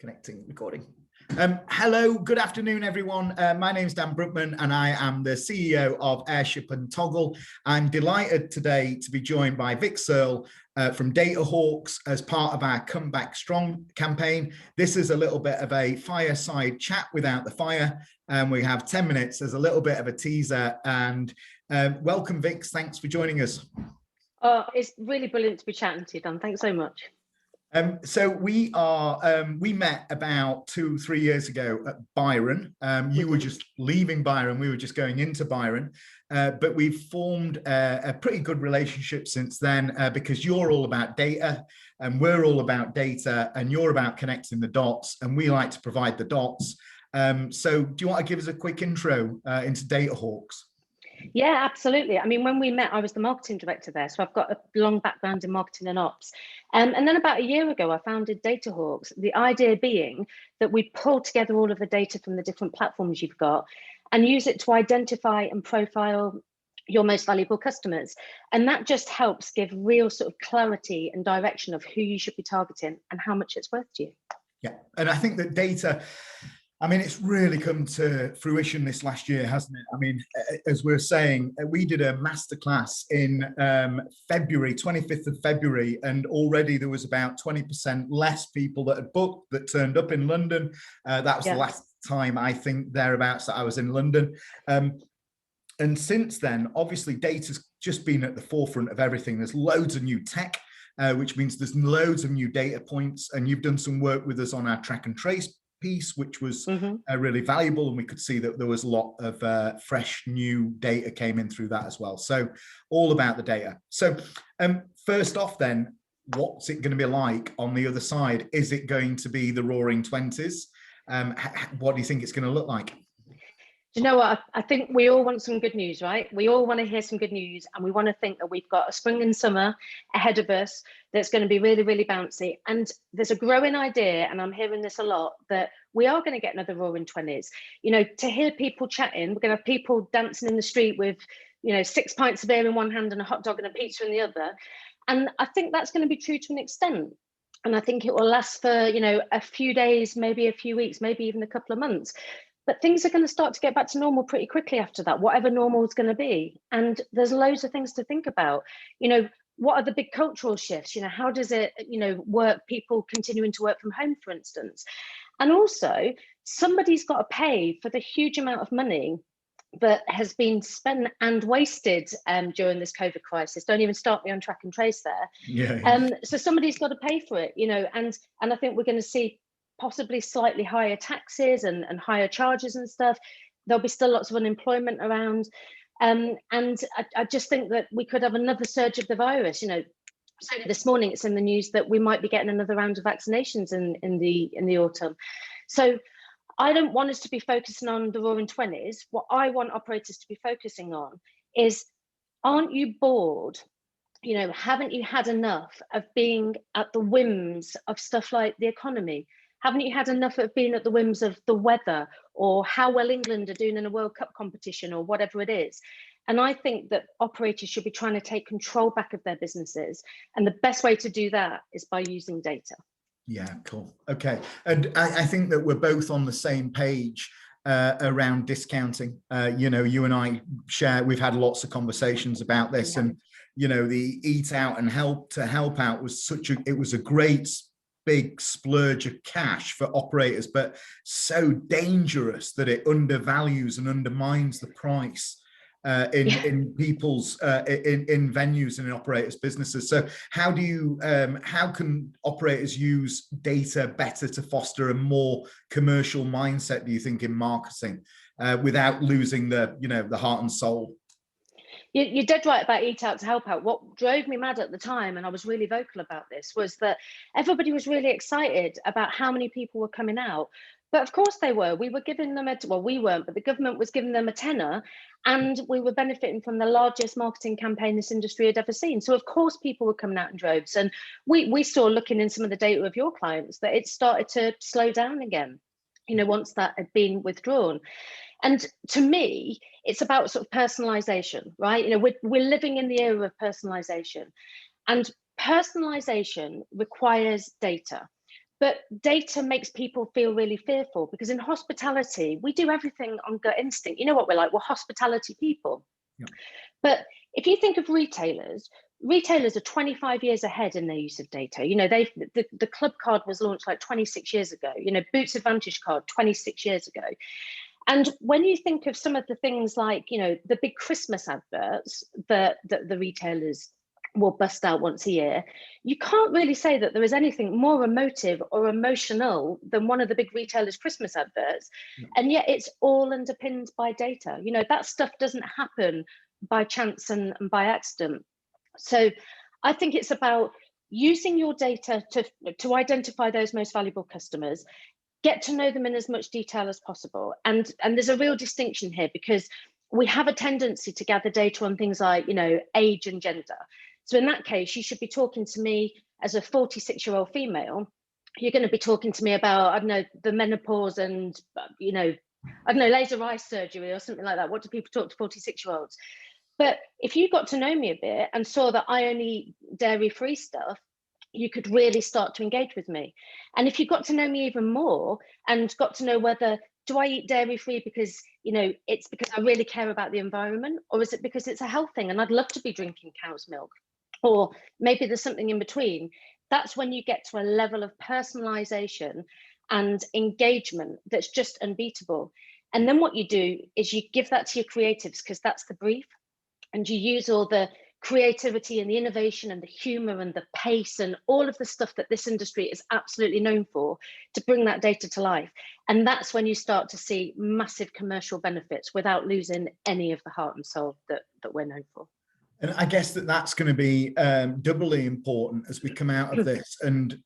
Connecting, recording. Hello, good afternoon, everyone. My name is Dan Brookman, and I am the CEO of Airship and Toggle. I'm delighted today to be joined by Vic Searl from DataHawks as part of our Come Back Strong campaign. This is a little bit of a fireside chat without the fire. We have 10 minutes as a little bit of a teaser. And welcome, Vic. Thanks for joining us. It's really brilliant to be chatting to you, Dan. Thanks so much. So we met about 2-3 years ago at Byron. You were just leaving Byron, we were just going into Byron, but we've formed a pretty good relationship since then because you're all about data and we're all about data, and you're about connecting the dots, and we like to provide the dots. So do you want to give us a quick intro into DataHawks? Yeah, absolutely. I mean, when we met, I was the marketing director there, so I've got a long background in marketing and ops. And then about a year ago, I founded DataHawks, the idea being that we pull together all of the data from the different platforms you've got and use it to identify and profile your most valuable customers. And that just helps give real sort of clarity and direction of who you should be targeting and how much it's worth to you. Yeah, and I think that data, I mean, it's really come to fruition this last year, hasn't it? I mean, as we're saying, we did a masterclass in February, 25th of February, and already there was about 20% less people that had booked that turned up in London. That was the last time, I think, thereabouts, that I was in London. And since then, obviously, data's just been at the forefront of everything. There's loads of new tech, which means there's loads of new data points, and you've done some work with us on our track and trace piece, which was really valuable, and we could see that there was a lot of fresh new data came in through that as well. So all about the data. So first off then, what's it going to be like on the other side? Is it going to be the roaring 20s? What do you think it's going to look like? Do you know what? I think we all want some good news, right? We all want to hear some good news, and we want to think that we've got a spring and summer ahead of us that's going to be really, really bouncy. And there's a growing idea, and I'm hearing this a lot, that we are going to get another roaring 20s. You know, to hear people chatting, we're going to have people dancing in the street with, you know, 6 pints of beer in one hand and a hot dog and a pizza in the other. And I think that's going to be true to an extent. And I think it will last for, you know, a few days, maybe a few weeks, maybe even a couple of months. But things are going to start to get back to normal pretty quickly after that, whatever normal is going to be. And there's loads of things to think about. You know, what are the big cultural shifts? You know, how does it, you know, work, people continuing to work from home, for instance? And also, somebody's got to pay for the huge amount of money that has been spent and wasted during this COVID crisis. Don't even start me on track and trace there. Yeah. So somebody's got to pay for it, you know, and I think we're going to see possibly slightly higher taxes and higher charges and stuff. There'll be still lots of unemployment around. And I just think that we could have another surge of the virus. You know, so this morning it's in the news that we might be getting another round of vaccinations in the autumn. So I don't want us to be focusing on the roaring 20s. What I want operators to be focusing on is, aren't you bored? You know, haven't you had enough of being at the whims of stuff like the economy? Haven't you had enough of being at the whims of the weather or how well England are doing in a World Cup competition or whatever it is? And I think that operators should be trying to take control back of their businesses. And the best way to do that is by using data. Yeah, cool. Okay. And I think that we're both on the same page around discounting. You know, you and I share, we've had lots of conversations about this, and, you know, the eat out and help out was it was a great big splurge of cash for operators, but so dangerous that it undervalues and undermines the price in people's in venues and in operators' businesses. So how can operators use data better to foster a more commercial mindset, do you think, in marketing without losing the heart and soul? You're dead right about eat out to help out. What drove me mad at the time, and I was really vocal about this, was that everybody was really excited about how many people were coming out. But of course they were. We were giving them well, we weren't, but the government was giving them a tenner, and we were benefiting from the largest marketing campaign this industry had ever seen. So of course people were coming out in droves. And we saw, looking in some of the data of your clients, that it started to slow down again, you know, once that had been withdrawn. And to me, it's about sort of personalization, right? You know, we're living in the era of personalization, and personalization requires data. But data makes people feel really fearful, because in hospitality, we do everything on gut instinct. You know what we're like? We're hospitality people. Yeah. But if you think of retailers are 25 years ahead in their use of data. You know, the club card was launched like 26 years ago. You know, Boots Advantage card 26 years ago. And when you think of some of the things like, you know, the big Christmas adverts that the retailers will bust out once a year, you can't really say that there is anything more emotive or emotional than one of the big retailers' Christmas adverts. Yeah. And yet it's all underpinned by data. You know, that stuff doesn't happen by chance and by accident. So I think it's about using your data to identify those most valuable customers, get to know them in as much detail as possible. And there's a real distinction here, because we have a tendency to gather data on things like, you know, age and gender. So in that case, you should be talking to me as a 46-year-old female. You're going to be talking to me about, I don't know, the menopause and, you know, I don't know, laser eye surgery or something like that. What do people talk to 46-year-olds? But if you got to know me a bit and saw that I only eat dairy-free stuff, you could really start to engage with me. And if you got to know me even more and got to know whether, do I eat dairy-free because, you know, it's because I really care about the environment, or is it because it's a health thing and I'd love to be drinking cow's milk? Or maybe there's something in between. That's when you get to a level of personalization and engagement that's just unbeatable. And then what you do is you give that to your creatives, because that's the brief. And you use all the creativity and the innovation and the humor and the pace and all of the stuff that this industry is absolutely known for to bring that data to life. And that's when you start to see massive commercial benefits without losing any of the heart and soul that we're known for. And I guess that's going to be doubly important as we come out of this, and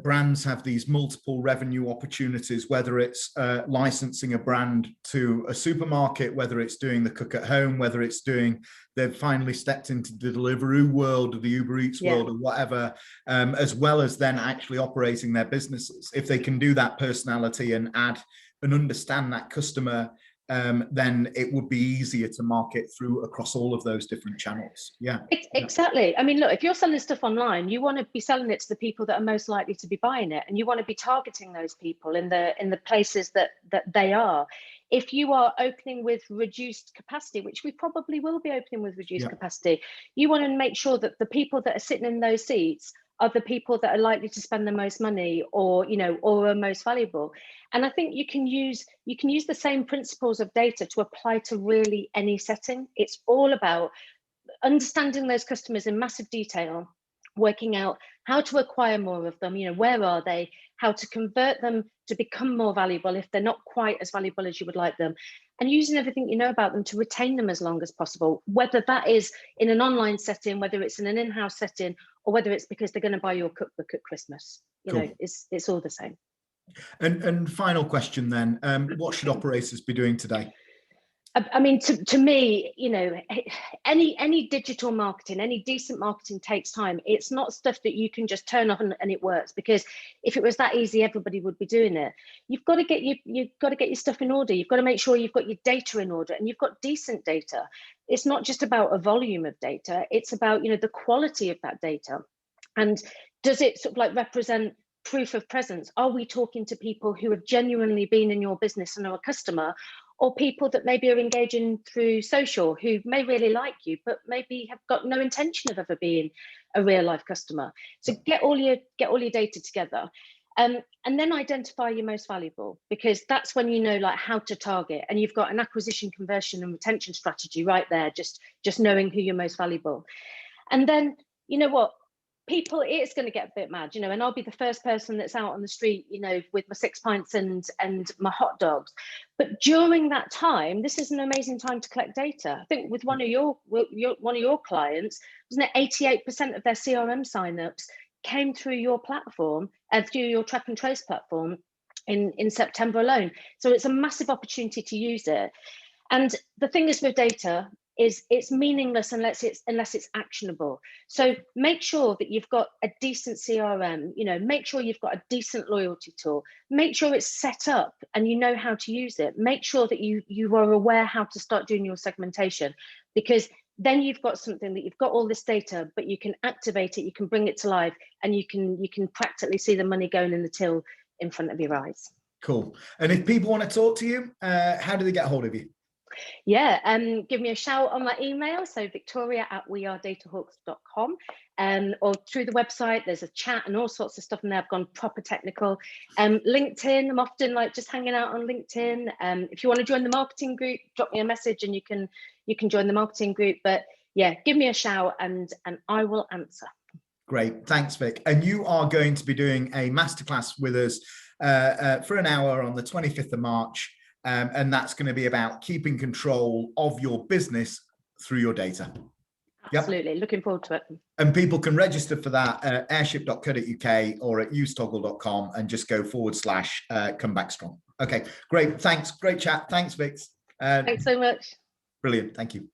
brands have these multiple revenue opportunities, whether it's licensing a brand to a supermarket, whether it's doing the cook at home, whether it's doing, they've finally stepped into the Deliveroo world or the Uber Eats world or whatever, as well as then actually operating their businesses. If they can do that personality and add and understand that customer, then it would be easier to market through across all of those different channels. Yeah, exactly. I mean, look, if you're selling stuff online, you want to be selling it to the people that are most likely to be buying it, and you want to be targeting those people in the places that they are. If you are opening with reduced capacity, which we probably will be opening with reduced capacity, you want to make sure that the people that are sitting in those seats are the people that are likely to spend the most money, or, you know, or are most valuable. And I think you can use the same principles of data to apply to really any setting. It's all about understanding those customers in massive detail, working out how to acquire more of them, you know, where are they, how to convert them to become more valuable if they're not quite as valuable as you would like them, and using everything you know about them to retain them as long as possible, whether that is in an online setting, whether it's in an in-house setting, or whether it's because they're going to buy your cookbook at Christmas. You know, it's all the same. And final question then, what should operators be doing today? I mean, to me, you know, any digital marketing, any decent marketing takes time. It's not stuff that you can just turn on and it works, because if it was that easy, everybody would be doing it. You've got to get your stuff in order. You've got to make sure you've got your data in order, and you've got decent data. It's not just about a volume of data. It's about, you know, the quality of that data, and does it sort of like represent proof of presence? Are we talking to people who have genuinely been in your business and are a customer, or people that maybe are engaging through social who may really like you, but maybe have got no intention of ever being a real life customer? So get all your data together, and then identify your most valuable, because that's when you know like how to target, and you've got an acquisition, conversion, and retention strategy right there. Just knowing who you're most valuable, and then you know what. People, it's going to get a bit mad, you know, and I'll be the first person that's out on the street, you know, with my 6 pints and my hot dogs. But during that time, this is an amazing time to collect data. I think with one of your clients, wasn't it 88% of their CRM signups came through your platform and through your track and trace platform in September alone. So it's a massive opportunity to use it. And the thing is with data, is it's meaningless unless it's actionable. So make sure that you've got a decent CRM, you know, make sure you've got a decent loyalty tool, make sure it's set up and you know how to use it, make sure that you are aware how to start doing your segmentation, because then you've got something that you've got all this data, but you can activate it, you can bring it to life, and you can practically see the money going in the till in front of your eyes. Cool. And if people want to talk to you, how do they get hold of you? Yeah, give me a shout on my email, so victoria@wearedatahawks.com, or through the website. There's a chat and all sorts of stuff in there. I've gone proper technical. LinkedIn, I'm often like just hanging out on LinkedIn. If you want to join the marketing group, drop me a message and you can join the marketing group. But yeah, give me a shout and I will answer. Great, thanks, Vic. And you are going to be doing a masterclass with us for an hour on the 25th of March. And that's going to be about keeping control of your business through your data. Absolutely. Yep. Looking forward to it. And people can register for that at airship.co.uk or at usetoggle.com and just go / come back strong. Okay, great. Thanks. Great chat. Thanks, Vic. Thanks so much. Brilliant. Thank you.